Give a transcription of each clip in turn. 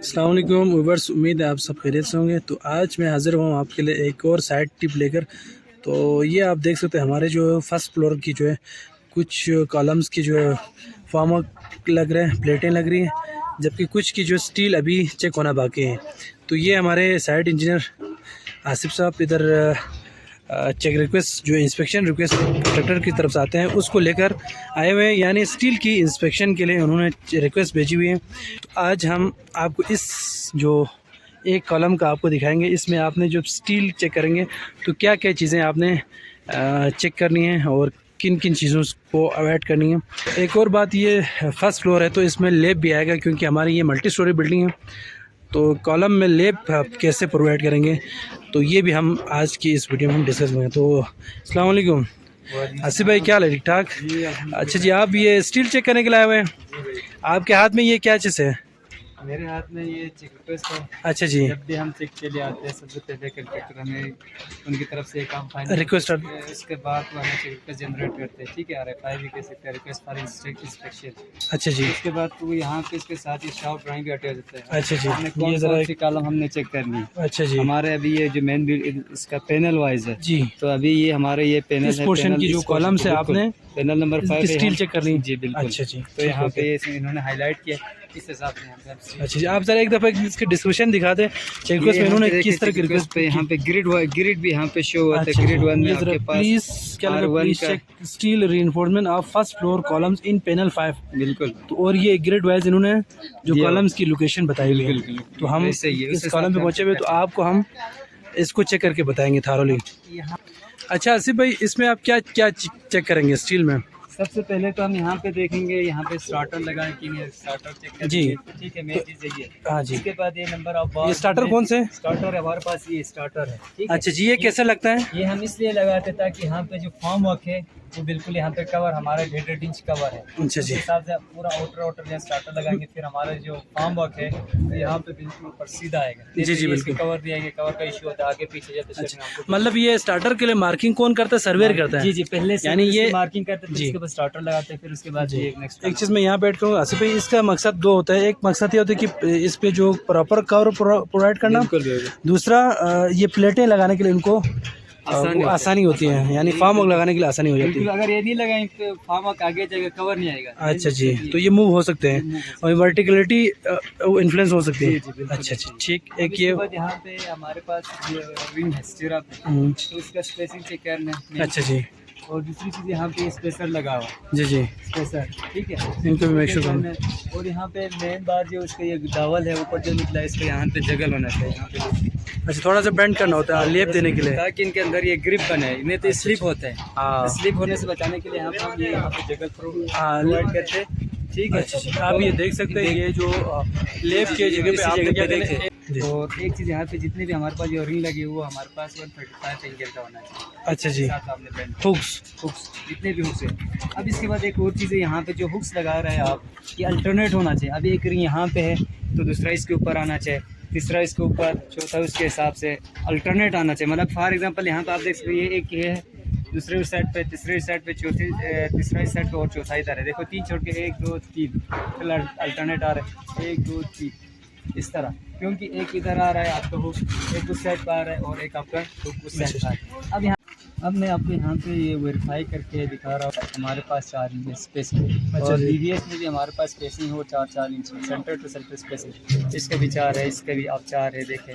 अस्सलाम वालेकुम व्यूअर्स, उम्मीद है आप सब खैरियत से होंगे। तो आज मैं हाज़िर हूँ आपके लिए एक और साइड टिप लेकर। तो ये आप देख सकते हैं हमारे जो फर्स्ट फ्लोर की जो है कुछ कॉलम्स की जो है फार्म लग रहे हैं, प्लेटें लग रही हैं, जबकि कुछ की जो स्टील अभी चेक होना बाकी है। तो ये हमारे साइड इंजीनियर आसिफ साहब इधर चेक रिक्वेस्ट जो इंस्पेक्शन रिक्वेस्ट कॉन्ट्रैक्टर की तरफ से आते हैं उसको लेकर आए हुए हैं, यानी स्टील की इंस्पेक्शन के लिए उन्होंने रिक्वेस्ट भेजी हुई है। तो आज हम आपको इस जो एक कॉलम का आपको दिखाएंगे, इसमें आपने जो स्टील चेक करेंगे तो क्या क्या चीज़ें आपने चेक करनी है और किन किन चीज़ों को अवॉइड करनी है। एक और बात, ये फर्स्ट फ्लोर है तो इसमें लेब भी आएगा, क्योंकि हमारी ये मल्टी स्टोरी बिल्डिंग है। तो कॉलम में लेब कैसे प्रोवाइड करेंगे, तो ये भी हम आज की इस वीडियो में हम डिस्कस करेंगे। तो अस्सलाम वालेकुम आसिफ भाई, क्या हाल है? ठीक ठाक। अच्छा जी, आप ये स्टील चेक करने के लिए आए हुए हैं। आपके हाथ में ये क्या चीज़ है? मेरे हाथ में ये चेक रिक्वेस्ट है। अच्छा जी, जब भी हम चेक के लिए आते हैं सबसे पहले कॉन्ट्रैक्टर हमें उनकी तरफ से काम फाइनल रिक्वेस्ट। उसके बाद वो हमें चेक रिक्वेस्ट जनरेट करते हैं। ठीक है, RFI भी कह सकते हैं, रिक्वेस्ट फॉर इंस्पेक्शन। अच्छा जी, उसके बाद वो यहाँ पे इसके साथ ही शॉप ड्राइंग भी अटैच होता है। अच्छा जी, हमने कौन ये ज़रा सी कॉलम हमने चेक करनी है। अच्छा जी, हमारे अभी ये जो मेन इसका पैनल वाइज है जी, तो अभी ये हमारे ये पैनल इस पोर्शन की जो कॉलम से आपने पैनल नंबर 5 स्टील चेक करनी। जी बिल्कुल। अच्छा जी, तो यहाँ पे इन्होंने हाईलाइट किया इस हिसाब से यहाँ पे अच्छा जी, आप ज़रा एक दफ़ा इसके डिस्क्रिप्शन दिखा दें चेक रिक्वेस्ट में इन्होंने किस तरह की रिक्वेस्ट पे यहाँ पे ग्रिड भी यहाँ पे शो होता है। ग्रिड 1 में आपके पास प्लीज क्या लगा, please check steel reinforcement of first floor columns in panel 5। बिल्कुल। तो और ये ग्रिड वाइज इन्होंने जो कॉलम्स की लोकेशन बताई हुई है, तो हम इस कॉलम पे पहुंचे हुए, तो आपको हम इसको चेक करके बताएंगे थारोली। अच्छा आसिफ भाई, इसमें आप क्या क्या चेक करेंगे स्टील में? सबसे पहले तो हम यहाँ पे देखेंगे, यहाँ पे स्टार्टर लगाए कि नहीं, स्टार्टर चेक करेंगे। जी ठीक है, मेन चीज़ यही है। हाँ जी, इसके बाद ये नंबर ऑफ ये स्टार्टर कौन से? स्टार्टर है हमारे पास, ये स्टार्टर है। ठीक है? अच्छा जी, ये कैसे लगता है? ये हम इसलिए लगाते हैं ताकि यहाँ पे जो फॉर्म वर्क है वो बिल्कुल यहाँ पे कवर हमारा 1.5 इंच कवर है। अच्छा उस जी, हिसाब से पूरा आउटर जहाँ स्टार्टर लगाएंगे, फिर हमारा जो फॉर्म वर्क है तो यहाँ पे बिल्कुल ऊपर सीधा आएगा। जी जी बिल्कुल। कवर दिएंगे, कवर का इशू होता है आगे पीछे जाते। अच्छा, मतलब ये स्टार्टर के लिए मार्किंग कौन करता है? सर्वेयर करता है? जी जी, पहले से यानी ये मार्किंग करते हैं, जी, उसके बाद स्टार्टर लगाते हैं, फिर उसके बाद ये नेक्स्ट। एक चीज़ मैं यहाँ बैठ करूँ आसिफ भाई, इसका मकसद दो होता है। एक मकसद ये होता है कि इस पे जो प्रॉपर कवर प्रोवाइड करना, दूसरा ये प्लेटें लगाने के लिए इनको आसानी होती है, यानी फार्म वर्क लगाने के लिए आसानी हो जाती है। अगर ये नहीं लगाएंगे तो फार्म वर्क आगे जाएगा, कवर नहीं आएगा। अच्छा जी, तो ये मूव हो सकते हैं और वर्टिकलिटी इन्फ्लुएंस हो सकती है। अच्छा अच्छा, ठीक। एक ये यहाँ पे हमारे पास रिंग है स्टीराप, तो इसका स्पेसिंग चेक करना है। अच्छा जी, और दूसरी चीज़ यहाँ पे स्पेसर लगा हुआ। जी जी, स्पेसर, ठीक है, इनको भी मेक श्योर करना। और यहाँ पे मेन बात जो उसका ये डावल है ऊपर जो निकला है, इसका यहाँ पे जगल होना चाहिए यहाँ पे। अच्छा, थोड़ा सा बेंड करना होता है लेप देने के लिए, ताकि इनके अंदर ये ग्रिप बने, इन्हें तो स्लिप होता है। हाँ, स्लिप होने से बचाने के लिए यहाँ पे जगल प्रोवाइड करते हैं। ठीक है, अच्छा, आप ये देख सकते हैं ये जो लेप के जगह पे आपने क्या देखें। और एक चीज़ यहाँ पे जितने भी हमारे पास जो रिंग लगी हुई है हमारे पास 135 एंगल का होना चाहिए। अच्छा जी, हुक्स जितने भी हुक्स है। अब इसके बाद एक और चीज़ है, यहाँ पे जो हुक्स लगा रहे हैं आप, ये अल्टरनेट होना चाहिए। अभी एक रिंग यहाँ पे है तो दूसरा इसके ऊपर आना चाहिए, तीसरा इसके ऊपर, चौथा उसके हिसाब से अल्टरनेट आना चाहिए। मतलब फॉर एग्जांपल यहाँ पे आप देख सकते हैं, ये एक ये है, दूसरे साइड पे, तीसरे साइड पे, चौथी तीसरा इस साइड पे और चौथा इधर है। देखो 3 छोड़ के 1 2 3 अल्टरनेट आ रहा है, 1 2 3 इस तरह, क्योंकि एक इधर आ रहा है आपका हुक, एक उस साइड पर आ रहा है और एक आपका हुक उस साइड पर आ रहा है। अब मैं आपको यहाँ पे ये वेरीफाई करके दिखा रहा हूँ। हमारे पास 4 इंच स्पेसिंग, और DVS में भी हमारे पास स्पेसिंग हो 4 inch, centre to centre spacing. इसका भी 4 है, इसका भी आप 4 है, देखें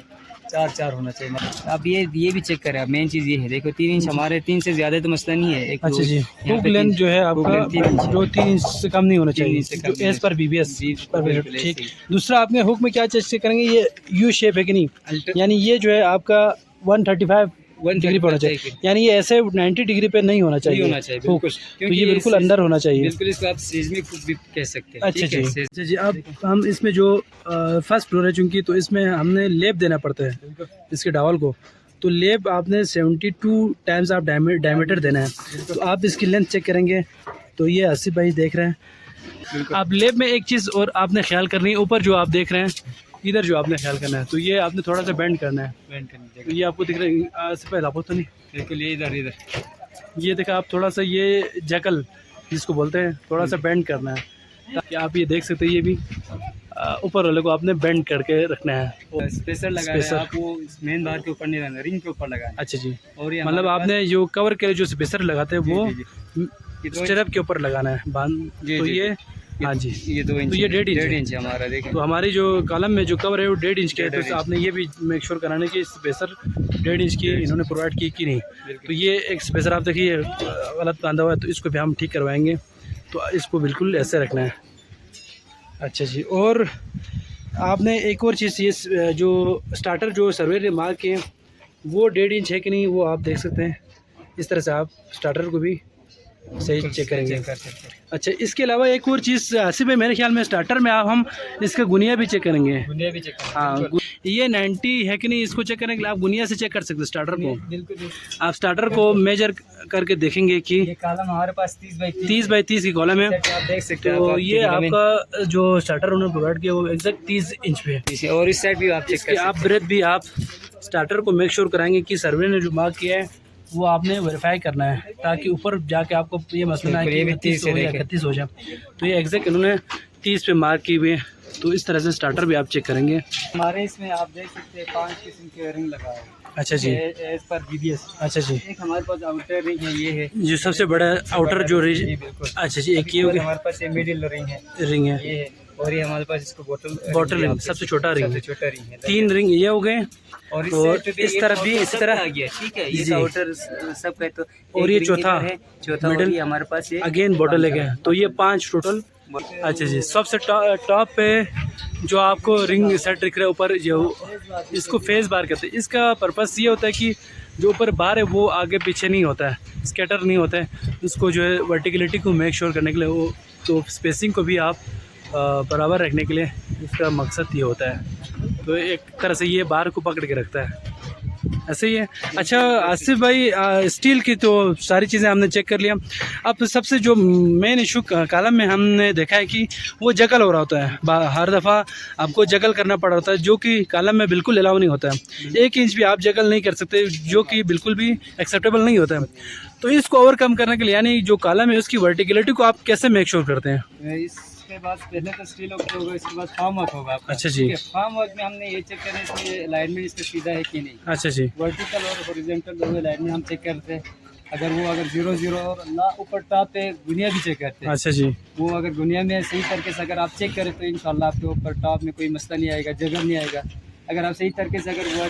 4 होना चाहिए। मतलब अब ये भी चेक करें। अब मेन चीज़ ये है, देखो 3 इंच हमारे, 3 से ज़्यादा तो मसला नहीं है। एक अच्छा जी, हुक लेंथ जो है आपका जो 3 इंच से कम नहीं होना चाहिए, एज पर BBS। ठीक। दूसरा, आपने हुक में क्या चेक करेंगे, ये यू शेप है कि नहीं, यानी ये जो है आपका 135 डिग्री पर होना चाहिए, यानी ये ऐसे 90 डिग्री पे नहीं होना चाहिए, हुक, तो ये बिल्कुल अंदर होना चाहिए। बिल्कुल, इसको आप सीजमिक हुक भी कह सकते हैं। अच्छा जी, अच्छा जी। अब हम इसमें जो फर्स्ट फ्लोर है चूँकि, तो इसमें हमने लेप देना पड़ता है इसके डावल को। तो लेप आपने 72 टाइम्स आप डायमीटर देना है। तो आप इसकी लेंथ चेक करेंगे, तो ये आसिफ भाई देख रहे हैं। आप लेप में एक चीज़ और आपने ख्याल करनी है, ऊपर जो आप देख रहे हैं इधर जो आपने ख्याल करना है, तो ये आपने थोड़ा सा बेंड करना है। तो ये आपको दिख रहा है इससे पहले आपको तो नहीं, बिल्कुल ये इधर ये देखा आप, थोड़ा सा ये जकल जिसको बोलते हैं, थोड़ा सा बेंड करना है, ताकि आप ये देख सकते हैं। ये भी ऊपर वाले को आपने बेंड करके रखना है। स्पेसर लगा है, स्पेसर। आप वो मेन बार के ऊपर नहीं लगाना, रिंग के ऊपर लगाना। अच्छा जी, और ये मतलब हमारे आपने जो कवर के लिए जो स्पेसर लगाते हैं वो जी, ये दो स्टेरअप के ऊपर लगाना है बांध। जी, तो जी, ये हाँ जी, ये 2 इंच, तो ये 1.5 इंच है। 1.5 इंच है हमारा, देखें। तो हमारी जो कॉलम में जो कवर है वो 1.5 इंच का है, 1.5 तो आपने ये भी मेक श्योर कराना है कि स्पेसर 1.5 इंच की इन्होंने प्रोवाइड की कि नहीं। तो ये एक स्पेसर आप देखिए गलत बांधा हुआ है, तो इसको भी हम ठीक करवाएंगे। तो इसको बिल्कुल ऐसे रखना है। अच्छा जी, और आपने एक और चीज़, ये जो स्टार्टर जो सर्वे ने मार्क किए वो 1.5 इंच है कि नहीं, वो आप देख सकते हैं। इस तरह से आप स्टार्टर को भी सही चेक करेंगे। चेक कर सकते हैं। अच्छा, इसके अलावा एक और चीज़ आसिफ भाई, मेरे ख्याल में स्टार्टर में आप हम इसका गुनिया भी चेक करेंगे। गुनिया भी चेक करना। हाँ, ये 90 है कि नहीं, इसको चेक करने के लिए आप गुनिया से चेक कर सकते हैं स्टार्टर को। बिल्कुल। आप स्टार्टर को मेजर करके देखेंगे कि ये कॉलम हमारे पास 30 बाई 30 की कॉलम है। आप देख सकते हैं। तो ये आपका जो स्टार्टर उन्होंने प्रोवाइड किया वो एग्जैक्ट 30 इंच पे है। और इस साइड भी आप चेक इसके कर आप ब्रेथ भी आप स्टार्टर को मेक श्योर कराएंगे कि सर्वे ने जो मार्क किया है वो आपने वेरीफाई करना है, ताकि ऊपर जाके आपको ये मसला ना है कि 30 हो या 31 हो जाए। तो ये एग्जैक्ट इन्होंने 30 पे मार्क की हुई है। तो इस तरह से स्टार्टर भी आप चेक करेंगे। हमारे इसमें आप देख सकते हैं 5 किस्म के रिंग लगा है। अच्छा जी, एज पर BBS। अच्छा जी, एक हमारे पास आउटर रिंग है, ये है जो सबसे बड़ा आउटर जो जी, रिंग। बिल्कुल। अच्छा जी, एक ये हो गया, हमारे पास ये मिडिल रिंग है, रिंग है, ये है। और ये हमारे पास इसको बॉटल रिंग सबसे छोटा रिंग है। छोटा रिंग है। 3 रिंग ये हो गए। और और इस तरफ भी इसी तरह आ गया, ठीक है। ये जी। आउटर सब का, तो और ये चौथा चौथा मिडिल मिडिल हमारे पास ये अगेन बॉटल है गया। तो ये 5 टोटल। अच्छा जी, सबसे टॉप पे जो आपको रिंग सेट दिख रहा है ऊपर, जो इसको फेस बार कहते हैं। इसका पर्पस ये होता है कि जो ऊपर बार है वो आगे पीछे नहीं होता है, स्कैटर नहीं होता है। उसको जो है वर्टिकलिटी को मेक श्योर करने के लिए वो, तो स्पेसिंग को भी आप बराबर रखने के लिए इसका मकसद ये होता है। तो एक तरह से ये बार को पकड़ के रखता है, ऐसे ही है। अच्छा आसिफ भाई, स्टील की तो सारी चीज़ें हमने चेक कर लिया। अब सबसे जो मेन इशू कॉलम में हमने देखा है कि वो जगल हो रहा होता है। हर दफ़ा आपको जगल करना पड़ रहा होता है, जो कि कॉलम में बिल्कुल अलाउ नहीं होता है। 1 इंच भी आप जगल नहीं कर सकते, जो कि बिल्कुल भी एक्सेप्टेबल नहीं होता है। तो इसको ओवरकम करने के लिए, यानी जो कॉलम है उसकी वर्टिकलिटी को आप कैसे मेक श्योर करते हैं? इसके बाद पहले तो स्टील वर्क होगा, इसके बाद फार्म वर्क होगा आपका। अच्छा जी। फार्म वर्क में हमने ये चेक करना है इसमें अलाइनमेंट इसका सीधा है कि नहीं। अच्छा जी, वर्टिकल और हॉरिजॉन्टल दोनों अलाइनमेंट हम चेक करते हैं। अगर 0-0 और ना ऊपर टॉप पे गुनिया भी चेक करते हैं। अच्छा जी, वो अगर गुनिया में सही तरीके से अगर आप चेक करें तो इंशाल्लाह आपके ऊपर टॉप में कोई मसला नहीं आएगा, जगह नहीं आएगा। अगर आप सही तरीके से अगर वो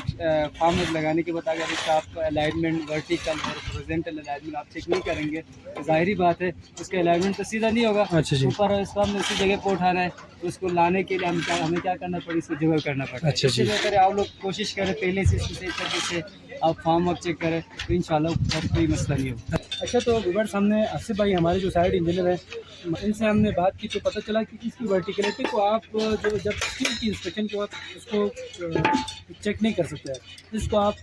फार्म वर्क लगाने के बाद अगर इसका आपका अलाइनमेंट वर्टिकल और हॉरिजॉन्टल अलाइनमेंट आप चेक नहीं करेंगे तो जाहिर बात है उसका अलाइनमेंट तो सीधा नहीं होगा। अच्छा जी, ऊपर इसको हमने उसी जगह पर उठाना है, तो उसको लाने के लिए हमें क्या करना पड़ेगा, इसको जगह करना पड़ेगा। अच्छा जी। इसलिए अगर आप लोग कोशिश करें पहले से इसको सही तरीके से आप फार्म वर्क चेक करें तो इंशाल्लाह कोई मसला नहीं होगा। अच्छा, तो व्यूअर्स, हमने आसिफ भाई हमारे जो साइड इंजीनियर हैं, इनसे हमने बात की तो पता चला कि इसकी वर्टिकलिटी को आप जो जब स्टील की इंस्पेक्शन के बाद उसको चेक नहीं कर सकते हैं। इसको आप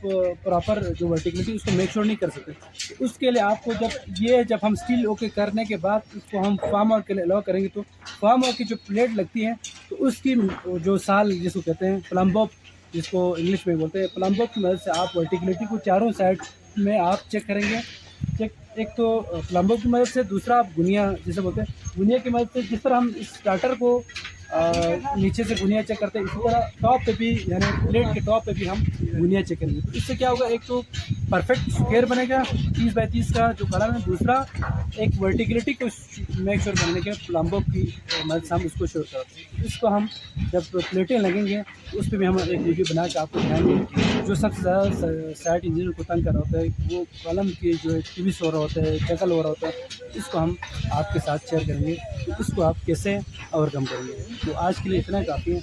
प्रॉपर जो वर्टिकलिटी उसको मेक श्योर नहीं कर सकते। उसके लिए आपको जब हम स्टील ओके करने के बाद उसको हम फार्म वर्क के लिए अलाउ करेंगे, तो फार्म वर्क की जो प्लेट लगती है तो उसकी जो साल जिसको कहते हैं प्लम्बॉप, जिसको इंग्लिश में बोलते हैं, प्लम्बॉप की मदद से आप वर्टिकलिटी को चारों साइड में आप चेक करेंगे। एक तो प्लम्बॉप की मदद से, दूसरा आप गुनिया जिसे बोलते हैं, गुनिया की मदद से जिस तरह हम स्टार्टर को नीचे से गुनिया चेक करते हैं, इसी तरह टॉप पे भी, यानी प्लेट के टॉप पे भी हम गुनिया चेक करेंगे। तो इससे क्या होगा, एक तो परफेक्ट स्क्वायर बनेगा 30 बाई 30 का जो कॉलम है, दूसरा एक वर्टिकलिटी को मेक श्योर करने के प्लम्बॉप की मदद से हम उसको श्योर करते हैं। इसको हम जब प्लेटें लगेंगे तो उस पर भी हम एक वीडियो बना के आपको दिखाएंगे। जो सबसे ज़्यादा साइड इंजीनियर को तंग कर रहा होता है वो कॉलम की जो ट्विस्ट हो रहा होता है, जगल हो रहा होता है, इसको हम आपके साथ शेयर करेंगे, तो इसको आप कैसे ओवरकम करेंगे। तो आज के लिए इतना काफ़ी है।